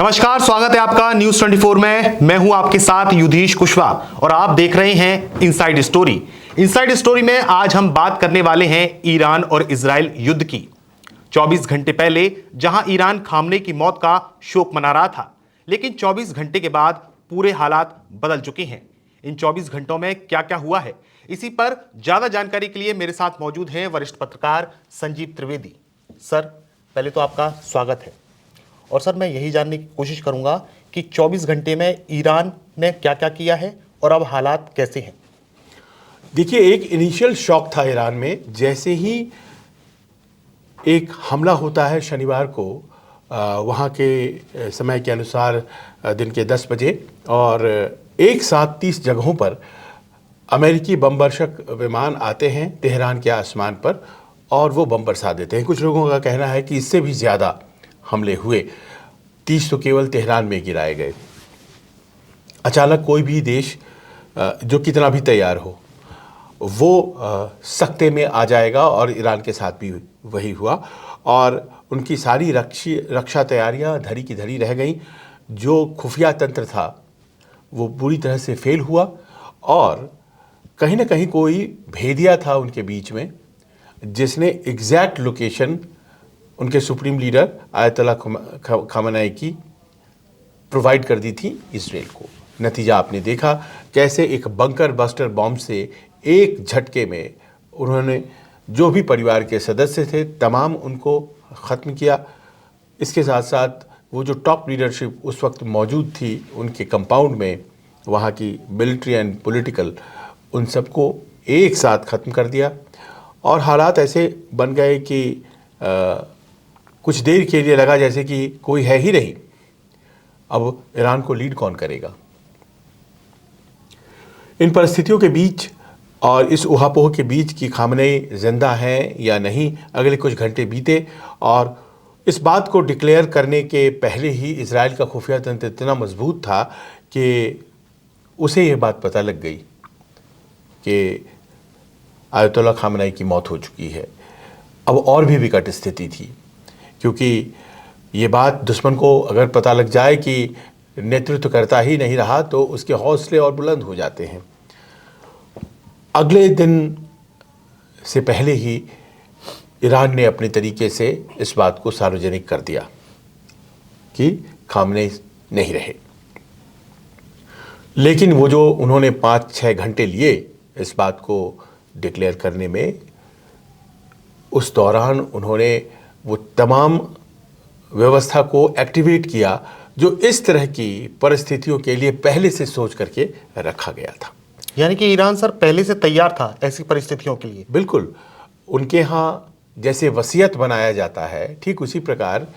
नमस्कार, स्वागत है आपका न्यूज 24 में। मैं हूं आपके साथ युधीश कुशवाहा और आप देख रहे हैं इनसाइड स्टोरी। इनसाइड स्टोरी में आज हम बात करने वाले हैं ईरान और इजराइल युद्ध की। 24 घंटे पहले जहां ईरान खामनेई की मौत का शोक मना रहा था, लेकिन 24 घंटे के बाद पूरे हालात बदल चुके हैं। इन 24 घंटों में क्या क्या हुआ है, इसी पर ज्यादा जानकारी के लिए मेरे साथ मौजूद हैं वरिष्ठ पत्रकार संजीव त्रिवेदी। सर, पहले तो आपका स्वागत है। और सर, मैं यही जानने की कोशिश करूंगा कि 24 घंटे में ईरान ने क्या क्या किया है और अब हालात कैसे हैं। देखिए, एक इनिशियल शॉक था ईरान में। जैसे ही एक हमला होता है शनिवार को वहाँ के समय के अनुसार दिन के 10 बजे, और एक साथ 30 जगहों पर अमेरिकी बमबर्षक विमान आते हैं तेहरान के आसमान पर और वो बम बरसा देते हैं। कुछ लोगों का कहना है कि इससे भी ज़्यादा हमले हुए, 30 तो केवल तेहरान में गिराए गए। अचानक कोई भी देश जो कितना भी तैयार हो वो सख्ते में आ जाएगा, और ईरान के साथ भी वही हुआ। और उनकी सारी रक्षा तैयारियां धरी की धरी रह गईं। जो खुफिया तंत्र था वो पूरी तरह से फेल हुआ, और कहीं ना कहीं कोई भेदिया था उनके बीच में जिसने एग्जैक्ट लोकेशन उनके सुप्रीम लीडर आयतुल्ला खामेनेई की प्रोवाइड कर दी थी इजराइल को। नतीजा आपने देखा, कैसे एक बंकर बस्टर बॉम्ब से एक झटके में उन्होंने जो भी परिवार के सदस्य थे तमाम उनको ख़त्म किया। इसके साथ साथ वो जो टॉप लीडरशिप उस वक्त मौजूद थी उनके कंपाउंड में, वहाँ की मिलिट्री एंड पॉलिटिकल, उन सबको एक साथ ख़त्म कर दिया। और हालात ऐसे बन गए कि कुछ देर के लिए लगा जैसे कि कोई है ही नहीं। अब ईरान को लीड कौन करेगा? इन परिस्थितियों के बीच और इस उहापोह के बीच कि खामेनेई जिंदा हैं या नहीं, अगले कुछ घंटे बीते, और इस बात को डिक्लेयर करने के पहले ही इजराइल का खुफिया तंत्र इतना मजबूत था कि उसे ये बात पता लग गई कि आयतुल्ला खामेनेई की मौत हो चुकी है। अब और भी विकट स्थिति थी, क्योंकि ये बात दुश्मन को अगर पता लग जाए कि नेतृत्व करता ही नहीं रहा तो उसके हौसले और बुलंद हो जाते हैं। अगले दिन से पहले ही ईरान ने अपने तरीके से इस बात को सार्वजनिक कर दिया कि खामेनेई नहीं रहे। लेकिन वो जो उन्होंने 5-6 घंटे लिए इस बात को डिक्लेयर करने में, उस दौरान उन्होंने वो तमाम व्यवस्था को एक्टिवेट किया जो इस तरह की परिस्थितियों के लिए पहले से सोच करके रखा गया था। यानी कि ईरान सर पहले से तैयार था ऐसी परिस्थितियों के लिए। बिल्कुल, उनके यहाँ जैसे वसीयत बनाया जाता है, ठीक उसी प्रकार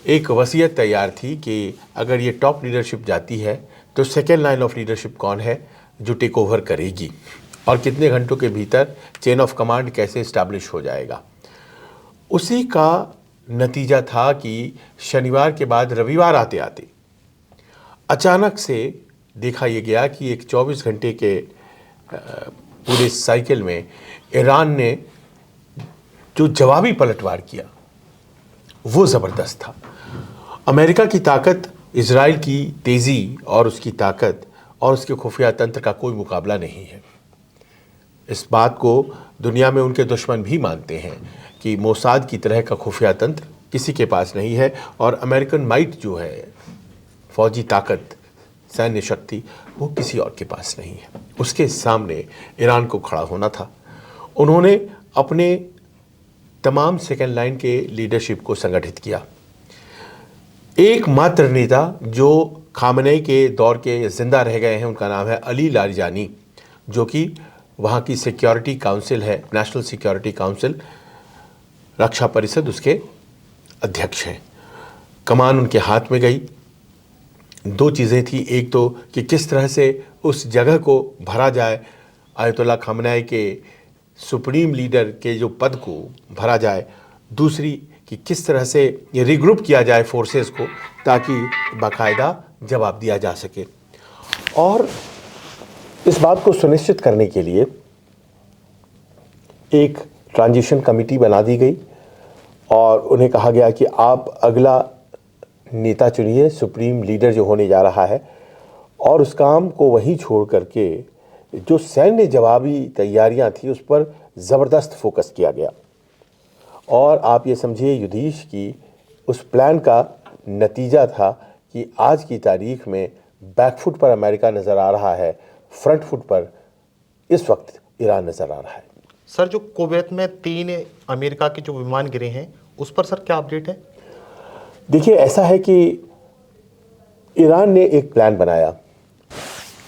एक वसीयत तैयार थी कि अगर ये टॉप लीडरशिप जाती है तो सेकेंड लाइन ऑफ लीडरशिप कौन है जो टेक ओवर करेगी, और कितने घंटों के भीतर चेन ऑफ कमांड कैसे इस्टेब्लिश हो जाएगा। उसी का नतीजा था कि शनिवार के बाद रविवार आते आते अचानक से देखा यह गया कि एक 24 घंटे के पूरे साइकिल में ईरान ने जो जवाबी पलटवार किया वो ज़बरदस्त था। अमेरिका की ताकत, इजराइल की तेज़ी और उसकी ताकत और उसके खुफिया तंत्र का कोई मुकाबला नहीं है। इस बात को दुनिया में उनके दुश्मन भी मानते हैं कि मोसाद की तरह का खुफिया तंत्र किसी के पास नहीं है, और अमेरिकन माइट जो है, फौजी ताकत, सैन्य शक्ति, वो किसी और के पास नहीं है। उसके सामने ईरान को खड़ा होना था। उन्होंने अपने तमाम सेकेंड लाइन के लीडरशिप को संगठित किया। एकमात्र नेता जो खामेनेई के दौर के जिंदा रह गए हैं उनका नाम है अली लारिजानी, जो कि वहाँ की सिक्योरिटी काउंसिल है, नेशनल सिक्योरिटी काउंसिल, रक्षा परिषद, उसके अध्यक्ष हैं। कमान उनके हाथ में गई। दो चीज़ें थी, एक तो कि किस तरह से उस जगह को भरा जाए, आयतुल्ला खामेनेई के सुप्रीम लीडर के जो पद को भरा जाए। दूसरी कि किस तरह से ये रिग्रुप किया जाए फोर्सेस को, ताकि बाकायदा जवाब दिया जा सके। और इस बात को सुनिश्चित करने के लिए एक ट्रांजिशन कमेटी बना दी गई और उन्हें कहा गया कि आप अगला नेता चुनिए, सुप्रीम लीडर जो होने जा रहा है, और उस काम को वहीं छोड़ करके जो सैन्य जवाबी तैयारियां थी उस पर ज़बरदस्त फोकस किया गया। और आप ये समझिए युधीश की उस प्लान का नतीजा था कि आज की तारीख में बैकफुट पर अमेरिका नज़र आ रहा है, फ्रंट फुट पर इस वक्त ईरान नज़र आ रहा है। सर, जो कुवैत में 3 अमेरिका के जो विमान गिरे हैं उस पर सर क्या अपडेट है? देखिए, ऐसा है कि ईरान ने एक प्लान बनाया।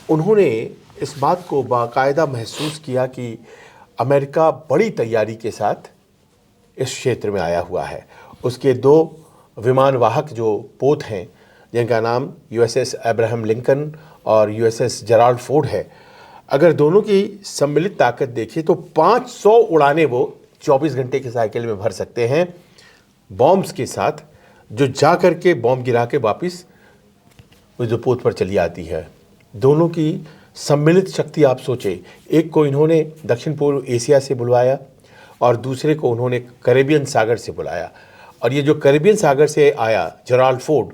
उन्होंने इस बात को बाकायदा महसूस किया कि अमेरिका बड़ी तैयारी के साथ इस क्षेत्र में आया हुआ है। उसके 2 विमान वाहक जो पोत हैं, जिनका नाम यूएसएस अब्राहम लिंकन और यूएसएस जेराल्ड फोर्ड है, अगर दोनों की सम्मिलित ताकत देखिए तो 500 उड़ानें वो 24 घंटे के साइकिल में भर सकते हैं, बॉम्ब्स के साथ, जो जा कर के बॉम्ब गिरा के वापस वो जो पोत पर चली आती है। दोनों की सम्मिलित शक्ति आप सोचें, एक को इन्होंने दक्षिण पूर्व एशिया से बुलवाया और दूसरे को उन्होंने कैरेबियन सागर से बुलाया। और ये जो कैरेबियन सागर से आया जेराल्ड फोर्ड,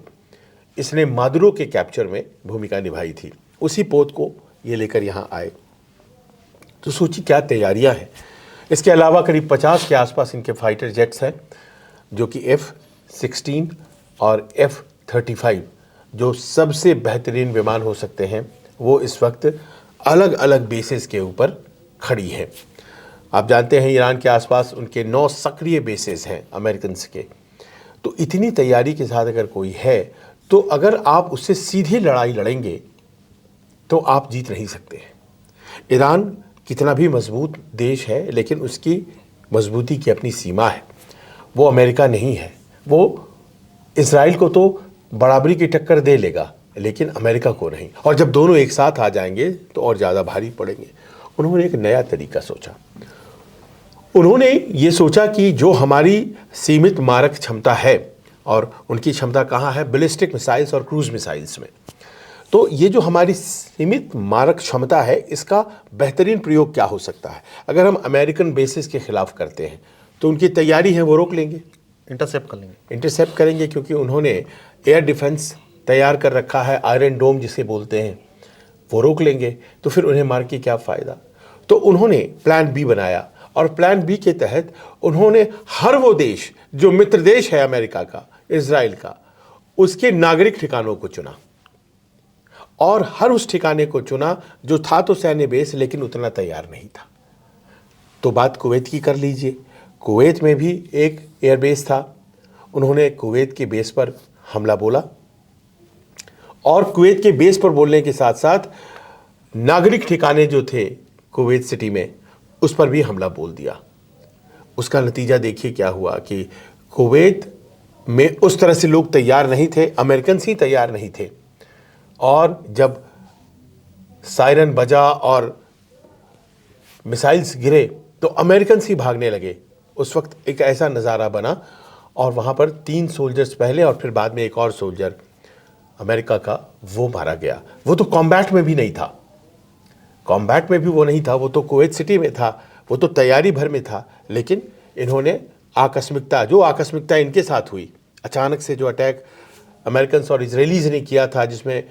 इसने मादुरो के कैप्चर में भूमिका निभाई थी। उसी पोत को ये लेकर यहाँ आए। तो सोचिए क्या तैयारियाँ हैं। इसके अलावा करीब 50 के आसपास इनके फाइटर जेट्स हैं, जो कि F-16 और F-35 जो सबसे बेहतरीन विमान हो सकते हैं, वो इस वक्त अलग अलग बेसेस के ऊपर खड़ी हैं। आप जानते हैं ईरान के आसपास उनके 9 सक्रिय बेसेस हैं अमेरिकन के। तो इतनी तैयारी के साथ अगर कोई है, तो अगर आप उससे सीधी लड़ाई लड़ेंगे तो आप जीत नहीं सकते। ईरान कितना भी मजबूत देश है, लेकिन उसकी मजबूती की अपनी सीमा है। वो अमेरिका नहीं है। वो इजराइल को तो बराबरी की टक्कर दे लेगा, लेकिन अमेरिका को नहीं। और जब दोनों एक साथ आ जाएंगे तो और ज़्यादा भारी पड़ेंगे। उन्होंने एक नया तरीका सोचा। उन्होंने ये सोचा कि जो हमारी सीमित मारक क्षमता है, और उनकी क्षमता कहाँ है, बैलिस्टिक मिसाइल्स और क्रूज मिसाइल्स में। तो ये जो हमारी सीमित मारक क्षमता है, इसका बेहतरीन प्रयोग क्या हो सकता है। अगर हम अमेरिकन बेसिस के खिलाफ करते हैं तो उनकी तैयारी है वो रोक लेंगे, इंटरसेप्ट करेंगे, क्योंकि उन्होंने एयर डिफेंस तैयार कर रखा है, आयरन डोम जिसे बोलते हैं, वो रोक लेंगे। तो फिर उन्हें मार के क्या फ़ायदा। तो उन्होंने प्लान बी बनाया, और प्लान बी के तहत उन्होंने हर वो देश जो मित्र देश है अमेरिका का, इजराइल का, उसके नागरिक ठिकानों को चुना, और हर उस ठिकाने को चुना जो था तो सैन्य बेस, लेकिन उतना तैयार नहीं था। तो बात कुवैत की कर लीजिए। कुवैत में भी एक एयरबेस था। उन्होंने कुवैत के बेस पर हमला बोला, और कुवैत के बेस पर बोलने के साथ साथ नागरिक ठिकाने जो थे कुवैत सिटी में, उस पर भी हमला बोल दिया। उसका नतीजा देखिए क्या हुआ कि कुवैत में उस तरह से लोग तैयार नहीं थे, अमेरिकन ही तैयार नहीं थे। और जब सायरन बजा और मिसाइल्स गिरे तो अमेरिकन ही भागने लगे। उस वक्त एक ऐसा नज़ारा बना, और वहाँ पर 3 सोल्जर्स पहले और फिर बाद में एक और सोल्जर अमेरिका का वो मारा गया। वो तो कॉम्बैट में भी नहीं था, कॉम्बैट में भी वो नहीं था, वो तो कुवैत सिटी में था, वो तो तैयारी भर में था। लेकिन इन्होंने आकस्मिकता इनके साथ हुई, अचानक से जो अटैक अमेरिकन और इजरायलीज़ ने किया था, जिसमें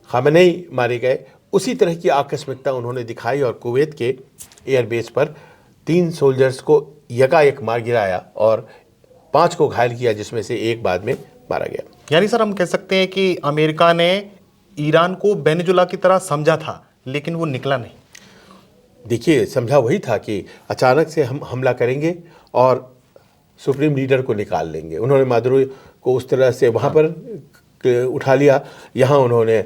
खामेनेई मारे गए, उसी तरह की आकस्मिकता उन्होंने दिखाई और कुवैत के एयरबेस पर 3 सोल्जर्स को यकायक मार गिराया और 5 को घायल किया, जिसमें से एक बाद में मारा गया। यानी सर हम कह सकते हैं कि अमेरिका ने ईरान को वेनेजुला की तरह समझा था, लेकिन वो निकला नहीं। देखिए, समझा वही था कि अचानक से हम हमला करेंगे और सुप्रीम लीडर को निकाल लेंगे। उन्होंने मादुरो को उस तरह से वहाँ पर उठा लिया, यहाँ उन्होंने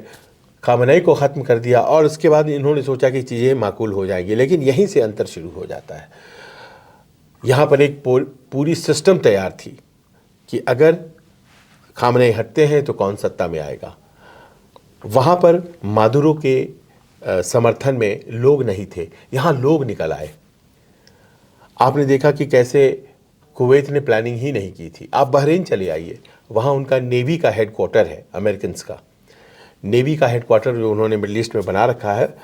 खामेनेई को ख़त्म कर दिया, और उसके बाद इन्होंने सोचा कि चीज़ें माकूल हो जाएंगी। लेकिन यहीं से अंतर शुरू हो जाता है। यहाँ पर एक पूरी सिस्टम तैयार थी कि अगर खामेनेई हटते हैं तो कौन सत्ता में आएगा। वहाँ पर मादुरो के समर्थन में लोग नहीं थे, यहाँ लोग निकल आए। आपने देखा कि कैसे कुवैत ने प्लानिंग ही नहीं की थी। आप बहरीन चले आइए, वहाँ उनका नेवी का हेडक्वार्टर है, अमेरिकन का नेवी का हेडक्वार्टर जो उन्होंने मिडल ईस्ट में बना रखा है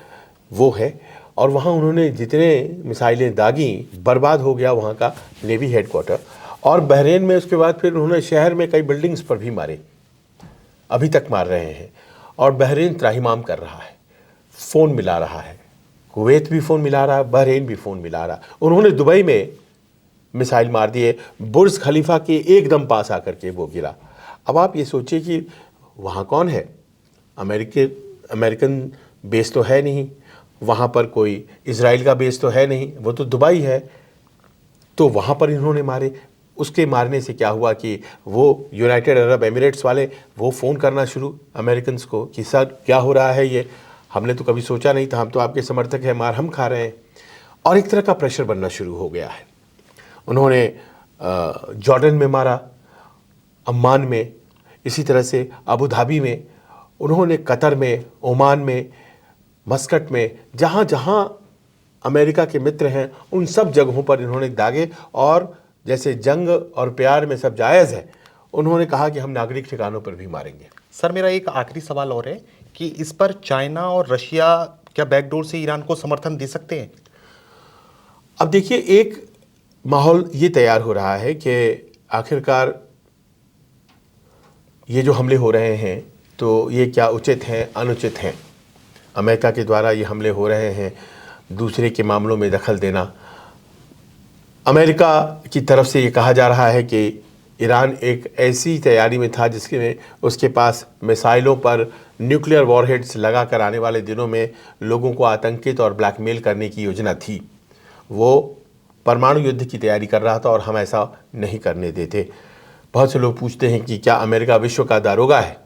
वो है। और वहाँ उन्होंने जितने मिसाइलें दागी, बर्बाद हो गया वहाँ का नेवी हेडक्वार्टर। और बहरीन में उसके बाद फिर उन्होंने शहर में कई बिल्डिंग्स पर भी मारे। अभी तक मार रहे हैं। और बहरीन त्राहिमाम कर रहा है, फ़ोन मिला रहा है, कुवैत भी फ़ोन मिला रहा है, बहरीन भी फ़ोन मिला रहा है। उन्होंने दुबई में मिसाइल मार दिए, बुर्ज खलीफा के एकदम पास आकर के वो गिरा। अब आप ये सोचिए कि वहाँ कौन है? अमेरिकन बेस तो है नहीं, वहाँ पर कोई इजराइल का बेस तो है नहीं, वो तो दुबई है। तो वहाँ पर इन्होंने मारे। उसके मारने से क्या हुआ कि वो यूनाइटेड अरब एमिरेट्स वाले वो फ़ोन करना शुरू अमेरिकन को कि सर क्या हो रहा है, ये हमने तो कभी सोचा नहीं था, हम तो आपके समर्थक हैं, मार हम खा रहे हैं। और एक तरह का प्रेशर बनना शुरू हो गया है। उन्होंने जॉर्डन में मारा, अम्मान में, इसी तरह से अबू धाबी में, उन्होंने कतर में, ओमान में, मस्कट में, जहाँ जहाँ अमेरिका के मित्र हैं उन सब जगहों पर इन्होंने दागे। और जैसे जंग और प्यार में सब जायज़ है, उन्होंने कहा कि हम नागरिक ठिकानों पर भी मारेंगे। सर मेरा एक आखिरी सवाल और है कि इस पर चाइना और रशिया क्या बैकडोर से ईरान को समर्थन दे सकते हैं? अब देखिए, एक माहौल ये तैयार हो रहा है कि आखिरकार ये जो हमले हो रहे हैं तो ये क्या उचित हैं, अनुचित हैं। अमेरिका के द्वारा ये हमले हो रहे हैं, दूसरे के मामलों में दखल देना। अमेरिका की तरफ से ये कहा जा रहा है कि ईरान एक ऐसी तैयारी में था जिसके में उसके पास मिसाइलों पर न्यूक्लियर वॉरहेड्स लगा कर आने वाले दिनों में लोगों को आतंकित और ब्लैकमेल करने की योजना थी। वो परमाणु युद्ध की तैयारी कर रहा था और हम ऐसा नहीं करने देते। बहुत से लोग पूछते हैं कि क्या अमेरिका विश्व का दारोगा है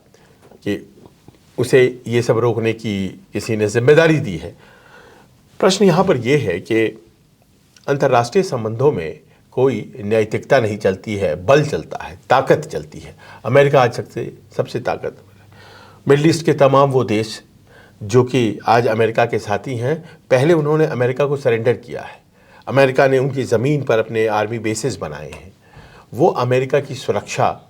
कि उसे ये सब रोकने की किसी ने जिम्मेदारी दी है। प्रश्न यहाँ पर यह है कि अंतर्राष्ट्रीय संबंधों में कोई नैतिकता नहीं चलती है, बल चलता है, ताकत चलती है। अमेरिका आज सबसे ताकतवर है। मिडल ईस्ट के तमाम वो देश जो कि आज अमेरिका के साथी हैं, पहले उन्होंने अमेरिका को सरेंडर किया है। अमेरिका ने उनकी ज़मीन पर अपने आर्मी बेसेस बनाए हैं। वो अमेरिका की सुरक्षा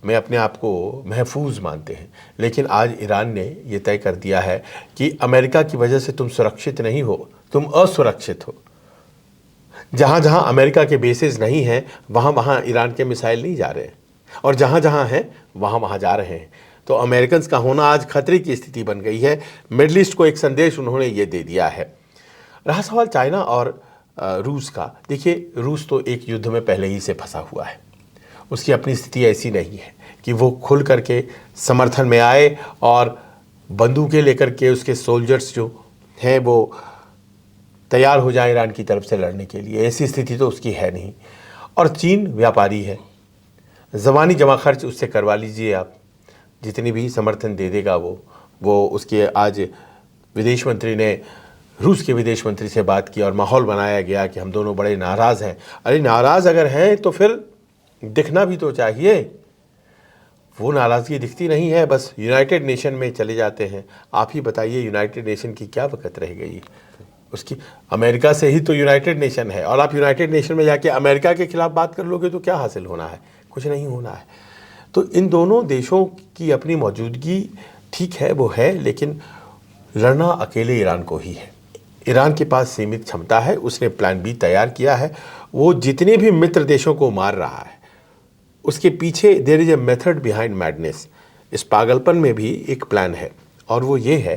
में अपने आप को महफूज मानते हैं। लेकिन आज ईरान ने ये तय कर दिया है कि अमेरिका की वजह से तुम सुरक्षित नहीं हो, तुम असुरक्षित हो। जहाँ जहाँ अमेरिका के बेसेस नहीं हैं वहाँ वहाँ ईरान के मिसाइल नहीं जा रहे हैं, और जहाँ जहाँ हैं वहाँ वहाँ जा रहे हैं। तो अमेरिकन का होना आज खतरे की स्थिति बन गई है। मिडल ईस्ट को एक संदेश उन्होंने ये दे दिया है। रहा सवाल चाइना और रूस का, देखिए रूस तो एक युद्ध में पहले ही से फंसा हुआ है। उसकी अपनी स्थिति ऐसी नहीं है कि वो खुल करके समर्थन में आए और बंदूकें लेकर के उसके सोल्जर्स जो हैं वो तैयार हो जाए ईरान की तरफ से लड़ने के लिए। ऐसी स्थिति तो उसकी है नहीं। और चीन व्यापारी है, ज़बानी जमा खर्च उससे करवा लीजिए आप, जितनी भी समर्थन दे देगा वो उसके। आज विदेश मंत्री ने रूस के विदेश मंत्री से बात की और माहौल बनाया गया कि हम दोनों बड़े नाराज़ हैं। अरे नाराज़ अगर हैं तो फिर दिखना भी तो चाहिए। वो नाराज़गी दिखती नहीं है, बस यूनाइटेड नेशन में चले जाते हैं। आप ही बताइए यूनाइटेड नेशन की क्या वक़्त रह गई? उसकी अमेरिका से ही तो यूनाइटेड नेशन है, और आप यूनाइटेड नेशन में जाके अमेरिका के खिलाफ बात कर लोगे तो क्या हासिल होना है? कुछ नहीं होना है। तो इन दोनों देशों की अपनी मौजूदगी ठीक है, वो है, लेकिन लड़ना अकेले ईरान को ही है। ईरान के पास सीमित क्षमता है, उसने प्लान बी तैयार किया है। वो जितने भी मित्र देशों को मार रहा है उसके पीछे there is a method behind madness. इस पागलपन में भी एक प्लान है, और वो ये है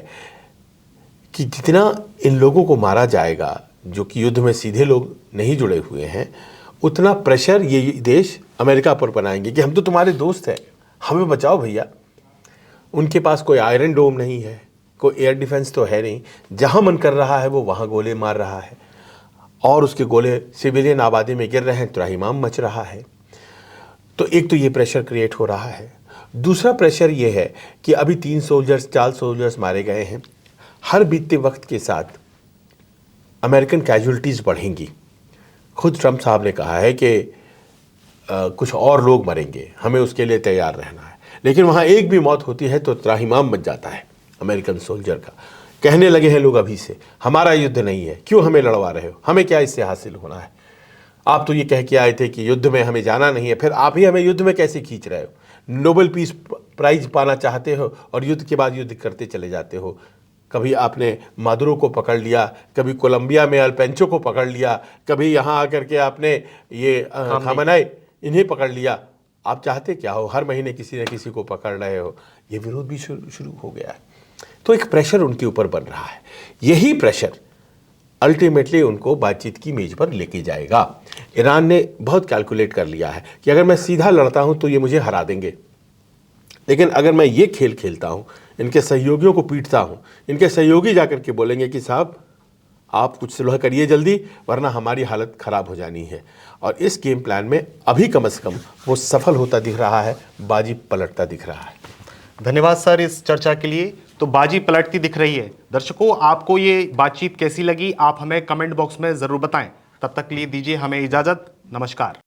कि जितना इन लोगों को मारा जाएगा जो कि युद्ध में सीधे लोग नहीं जुड़े हुए हैं, उतना प्रेशर ये देश अमेरिका पर बनाएंगे कि हम तो तुम्हारे दोस्त हैं, हमें बचाओ भैया। उनके पास कोई आयरन डोम नहीं है, कोई एयर डिफेंस तो है नहीं। जहाँ मन कर रहा है वो वहाँ गोले मार रहा है, और उसके गोले सिविलियन आबादी में गिर रहे हैं, त्राहिमाम मच रहा है। तो एक तो ये प्रेशर क्रिएट हो रहा है। दूसरा प्रेशर ये है कि अभी 4 सोल्जर्स मारे गए हैं। हर बीतते वक्त के साथ अमेरिकन कैजुअल्टीज़ बढ़ेंगी। खुद ट्रंप साहब ने कहा है कि कुछ और लोग मरेंगे, हमें उसके लिए तैयार रहना है। लेकिन वहाँ एक भी मौत होती है तो त्राहिमाम मच जाता है अमेरिकन सोल्जर का। कहने लगे हैं लोग अभी से, हमारा युद्ध नहीं है, क्यों हमें लड़वा रहे हो, हमें क्या इससे हासिल होना है? आप तो ये कह के आए थे कि युद्ध में हमें जाना नहीं है, फिर आप ही हमें युद्ध में कैसे खींच रहे हो? नोबेल पीस प्राइज पाना चाहते हो और युद्ध के बाद युद्ध करते चले जाते हो। कभी आपने मादुरो को पकड़ लिया, कभी कोलंबिया में अल्पेंचो को पकड़ लिया, कभी यहाँ आकर के आपने ये खामनाई इन्हें पकड़ लिया। आप चाहते क्या हो? हर महीने किसी न किसी को पकड़ रहे हो। ये विरोध भी शुरू हो गया है। तो एक प्रेशर उनके ऊपर बन रहा है। यही प्रेशर अल्टीमेटली उनको बातचीत की मेज पर लेके जाएगा। ईरान ने बहुत कैलकुलेट कर लिया है कि अगर मैं सीधा लड़ता हूं तो ये मुझे हरा देंगे, लेकिन अगर मैं ये खेल खेलता हूं, इनके सहयोगियों को पीटता हूं, इनके सहयोगी जाकर के बोलेंगे कि साहब आप कुछ सुलह करिए जल्दी, वरना हमारी हालत ख़राब हो जानी है। और इस गेम प्लान में अभी कम से कम वो सफल होता दिख रहा है, बाजी पलटता दिख रहा है। धन्यवाद सर इस चर्चा के लिए। तो बाजी पलटती दिख रही है। दर्शकों, आपको ये बातचीत कैसी लगी, आप हमें कमेंट बॉक्स में ज़रूर बताएं। तब तक के लिए दीजिए हमें इजाज़त। नमस्कार।